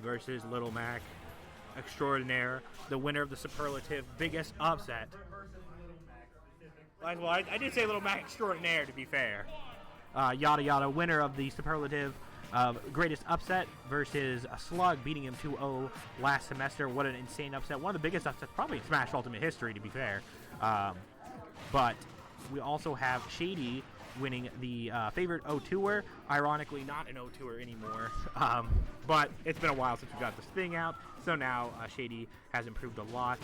versus Little Mac Extraordinaire, the winner of the superlative biggest upset. Well, I did say Little Mac Extraordinaire, to be fair. Yadayada, winner of the superlative greatest upset versus a Slug, beating him 2-0 last semester. What an insane upset. One of the biggest upsets probably in Smash Ultimate history, to be fair. But we also have Shady winning the favorite O2er. Ironically, not an O2er anymore. But it's been a while since we got this thing out. So now Shady has improved a lot.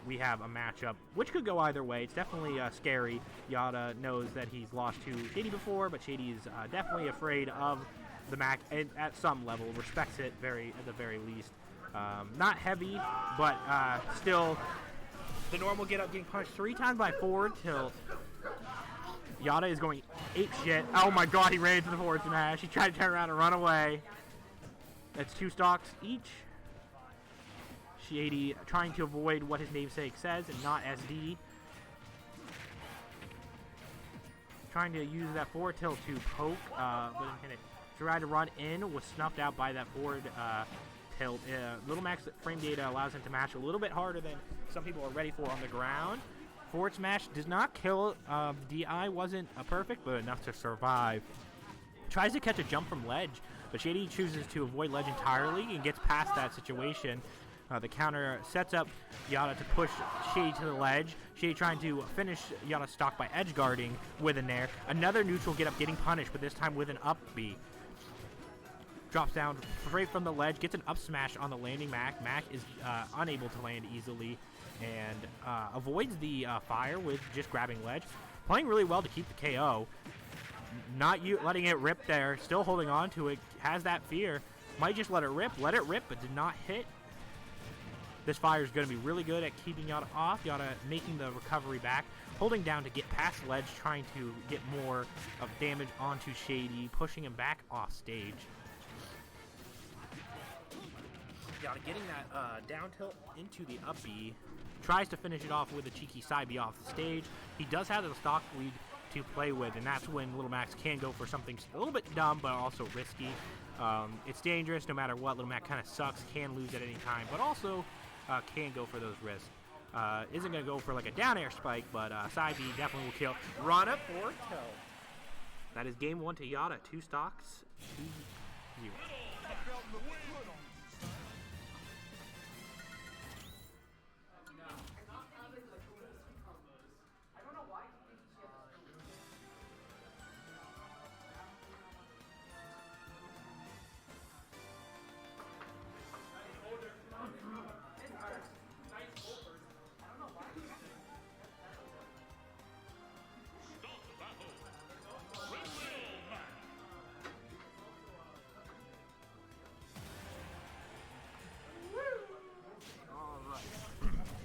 We have a matchup which could go either way. It's definitely scary. Yada knows that he's lost to Shady before, but Shady is definitely afraid of the Mac at some level. Respects it at the very least. Not heavy, but still the normal get up, getting punched 3 times by forward tilt. Yada is going ape shit. Oh my god, he ran into the forward smash. He tried to turn around and run away. That's 2 stocks each. Shady trying to avoid what his namesake says and not SD. Trying to use that forward tilt to poke, but didn't hit it. Tried to run in, was snuffed out by that forward tilt. Little Mac's frame data allows him to match a little bit harder than some people are ready for on the ground. Forward smash does not kill. DI wasn't perfect, but enough to survive. Tries to catch a jump from ledge, but Shady chooses to avoid ledge entirely and gets past that situation. The counter sets up Yada to push Shady to the ledge. Shady trying to finish Yada's stock by edge guarding with a nair. Another neutral get up, getting punished, but this time with an up B. Drops down straight from the ledge, gets an up smash on the landing Mac. Mac is unable to land easily and avoids the fire with just grabbing ledge. Playing really well to keep the KO. Not letting it rip there, still holding on to it, has that fear. Might just let it rip, but did not hit. This fire is going to be really good at keeping Yada off. Yada making the recovery back, holding down to get past ledge, trying to get more of damage onto Shady, pushing him back off stage. Yada getting that down tilt into the up B, tries to finish it off with a cheeky side B off the stage. He does have the stock lead to play with, and that's when Little Max can go for something a little bit dumb, but also risky. It's dangerous no matter what. Little Mac kind of sucks, can lose at any time, but also can go for those risks. Isn't going to go for like a down air spike, but side B definitely will kill. Run up forward tilt. That is game 1 to Yada. 2 stocks, 2-0.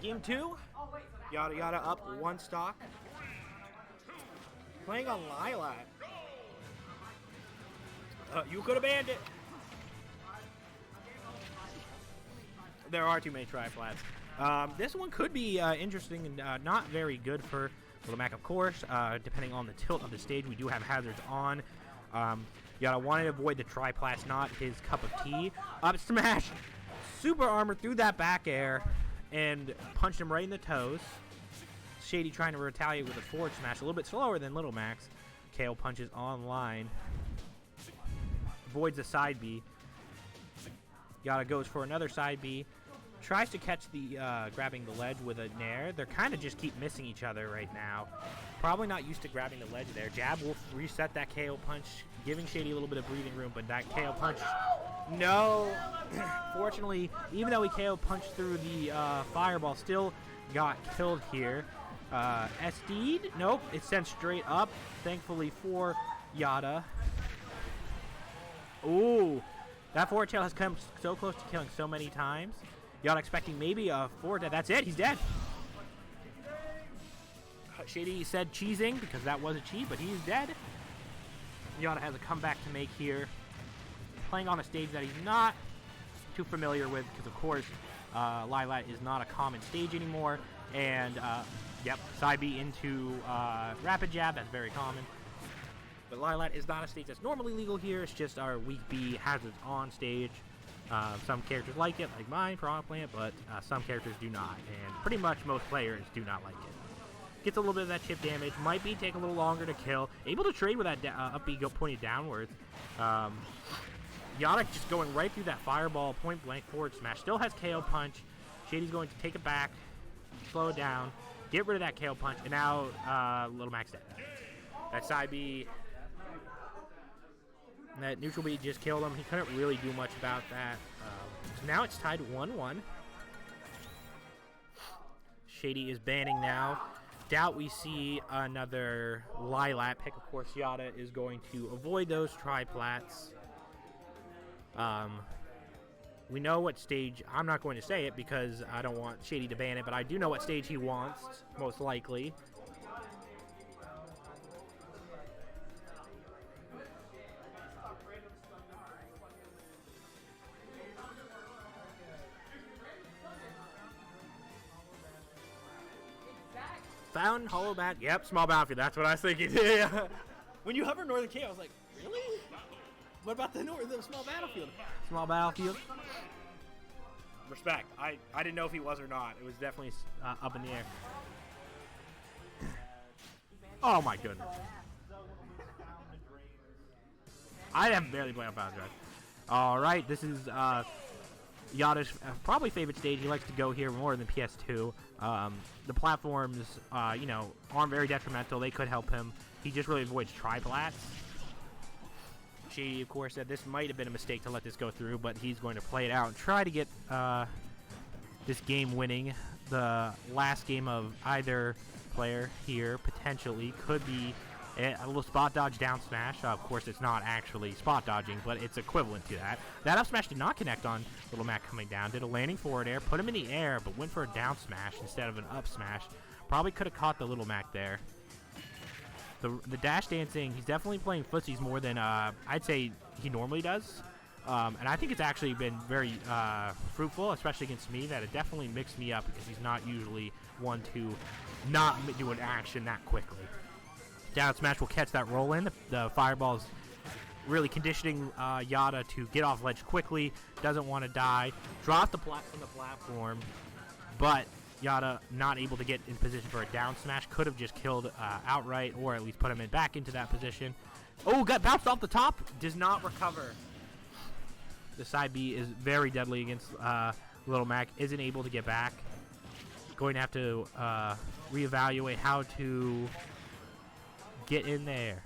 Game 2, Yadayada up 1 stock. Playing on Lilat. You could have banned it. There are too many tri-flats. This one could be interesting and not very good for Little Mac, of course. Depending on the tilt of the stage, we do have hazards on. Yada wanted to avoid the tri-plats, not his cup of tea. Up smash, super armor through that back air, and punched him right in the toes. Shady trying to retaliate with a forward smash, a little bit slower than Little Max. KO punches online. Avoids the side B. Yada goes for another side B. Tries to catch the grabbing the ledge with a nair. They're kind of just keep missing each other right now. Probably not used to grabbing the ledge there. Jab will reset that KO punch, giving Shady a little bit of breathing room, but that KO punch, no. Fortunately, even though he KO punched through the fireball, still got killed here. SD'd? Nope, it's sent straight up, thankfully for Yada. Ooh, that forward tail has come so close to killing so many times. Yada expecting maybe a forward dead. That's it, he's dead. Shady said cheesing because that was a cheat, but he's dead. Yada has a comeback to make here. Playing on a stage that he's not too familiar with because, of course, Lilat is not a common stage anymore. And, yep, side B into rapid jab. That's very common. But Lilat is not a stage that's normally legal here. It's just our weak B hazards on stage. Some characters like it, like mine, Piranha Plant, but some characters do not, and pretty much most players do not like it. Gets a little bit of that chip damage, might be take a little longer to kill. Able to trade with that up B pointed downwards. Yada just going right through that fireball, point blank forward smash. Still has KO punch. Shady's going to take it back, slow it down, get rid of that KO punch, and now Little Mac's dead. That side B, that neutral B just killed him. He couldn't really do much about that. So now it's tied 1-1. Shady is banning now. Doubt we see another Lilat pick. Of course, Yada is going to avoid those tri-plats. We know what stage. I'm not going to say it because I don't want Shady to ban it, but I do know what stage he wants, most likely. Found hollow bat. Yep, small battlefield. That's what I was thinking. When you hover Northern K, I was like, really? What about the small battlefield? Small battlefield. Respect. I didn't know if he was or not. It was definitely up in the air. Oh my goodness. I am barely playing on Power Drive. All right, this is Yada's probably favorite stage. He likes to go here more than PS2. The platforms, you know, aren't very detrimental. They could help him. He just really avoids tri-plats. She, of course, said this might have been a mistake to let this go through, but he's going to play it out and try to get this game winning. The last game of either player here potentially could be a little spot dodge down smash. Of course, it's not actually spot dodging, but it's equivalent to that. That up smash did not connect on Little Mac coming down. Did a landing forward air, put him in the air, but went for a down smash instead of an up smash. Probably could have caught the Little Mac there. The dash dancing, he's definitely playing footsies more than I'd say he normally does. And I think it's actually been very fruitful, especially against me, that it definitely mixed me up because he's not usually one to not do an action that quickly. Down smash will catch that roll in. The fireball's really conditioning Yada to get off ledge quickly. Doesn't want to die. Drops the from the platform, but Yada not able to get in position for a down smash. Could have just killed outright, or at least put him back into that position. Oh, got bounced off the top. Does not recover. The side B is very deadly against Little Mac. Isn't able to get back. Going to have to reevaluate how to get in there.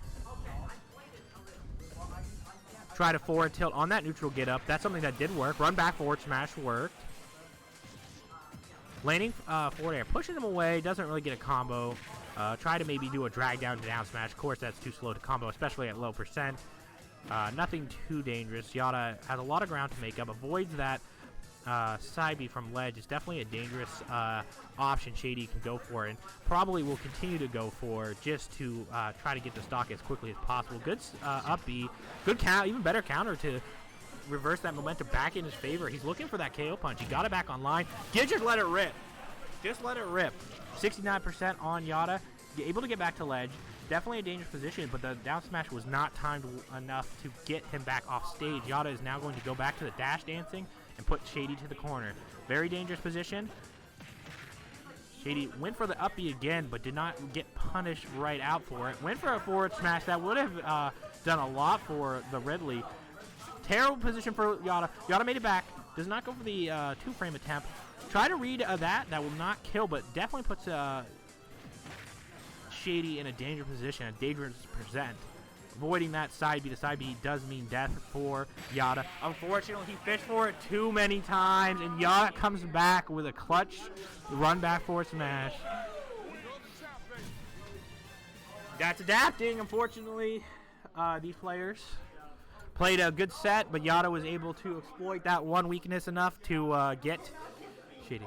Try to forward tilt on that neutral get up. That's something that did work. Run back forward smash worked. Landing forward air, pushing him away, doesn't really get a combo. Try to maybe do a drag down to down smash. Of course, that's too slow to combo, especially at low percent. Nothing too dangerous. Yada has a lot of ground to make up. Avoids that side B from ledge. It's definitely a dangerous option Shady can go for, and probably will continue to go for just to try to get the stock as quickly as possible. Good up B, good count, even better counter to reverse that momentum back in his favor. He's looking for that KO punch. He got it back online. Just let it rip. Just let it rip. 69% on Yada. Able to get back to ledge. Definitely a dangerous position, but the down smash was not timed enough to get him back off stage. Yada is now going to go back to the dash dancing and put Shady to the corner. Very dangerous position. Shady went for the up B again, but did not get punished right out for it. Went for a forward smash. That would have done a lot for the Ridley. Terrible position for Yada. Yada made it back. Does not go for the two-frame attempt. Try to read that. That will not kill, but definitely puts Shady in a dangerous position, a dangerous percent. Avoiding that side B. The side B does mean death for Yada. Unfortunately, he fished for it too many times, and Yada comes back with a clutch run back forward smash. That's adapting, unfortunately. These players played a good set, but Yada was able to exploit that one weakness enough to get Shady.